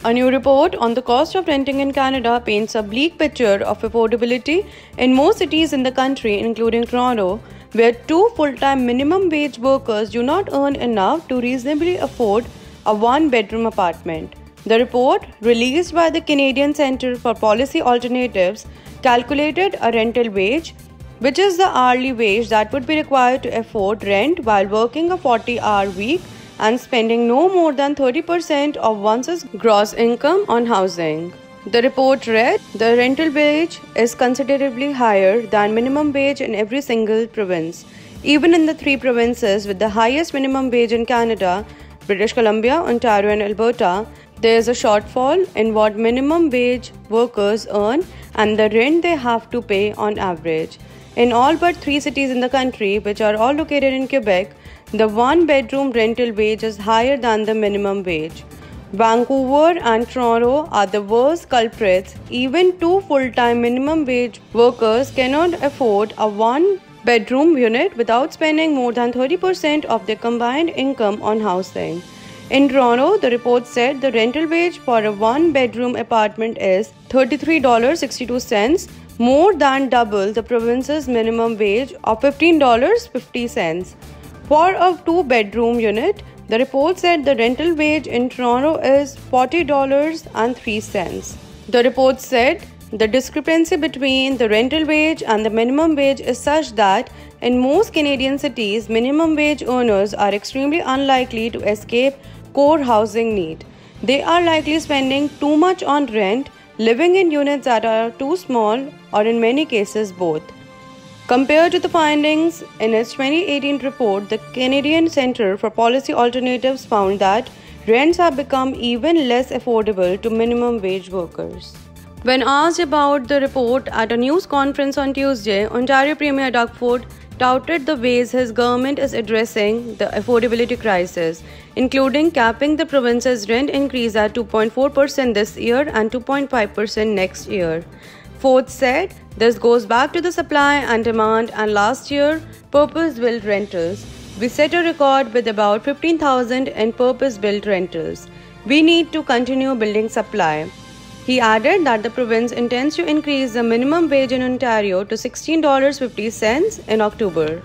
A new report on the cost of renting in Canada paints a bleak picture of affordability in most cities in the country, including Toronto, where two full-time minimum wage workers do not earn enough to reasonably afford a one-bedroom apartment. The report, released by the Canadian Centre for Policy Alternatives, calculated a rental wage, which is the hourly wage that would be required to afford rent while working a 40-hour week and spending no more than 30% of one's gross income on housing. The report read, the rental wage is considerably higher than minimum wage in every single province. Even in the three provinces with the highest minimum wage in Canada, British Columbia, Ontario and Alberta, there is a shortfall in what minimum wage workers earn and the rent they have to pay on average. In all but three cities in the country, which are all located in Quebec, the one-bedroom rental wage is higher than the minimum wage. Vancouver and Toronto are the worst culprits. Even two full-time minimum wage workers cannot afford a one-bedroom unit without spending more than 30% of their combined income on housing. In Toronto, the report said the rental wage for a one-bedroom apartment is $33.62, more than double the province's minimum wage of $15.50. For a two-bedroom unit, the report said the rental wage in Toronto is $40.03. The report said the discrepancy between the rental wage and the minimum wage is such that in most Canadian cities, minimum wage earners are extremely unlikely to escape core housing need. They are likely spending too much on rent, living in units that are too small, or in many cases both. Compared to the findings in its 2018 report, the Canadian Centre for Policy Alternatives found that rents have become even less affordable to minimum wage workers. When asked about the report at a news conference on Tuesday, Ontario Premier Doug Ford touted the ways his government is addressing the affordability crisis, including capping the province's rent increase at 2.4% this year and 2.5% next year. Ford said, this goes back to the supply and demand, and last year, purpose-built rentals. We set a record with about 15,000 in purpose-built rentals. We need to continue building supply. He added that the province intends to increase the minimum wage in Ontario to $16.50 in October.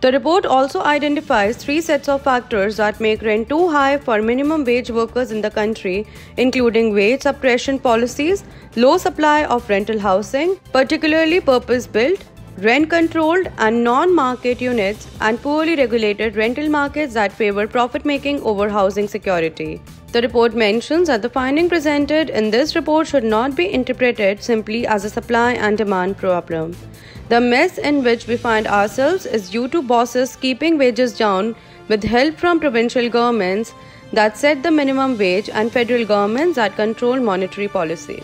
The report also identifies three sets of factors that make rent too high for minimum wage workers in the country, including wage suppression policies, low supply of rental housing, particularly purpose-built, rent-controlled and non-market units, and poorly regulated rental markets that favor profit-making over housing security. The report mentions that the finding presented in this report should not be interpreted simply as a supply and demand problem. The mess in which we find ourselves is due to bosses keeping wages down with help from provincial governments that set the minimum wage and federal governments that control monetary policy.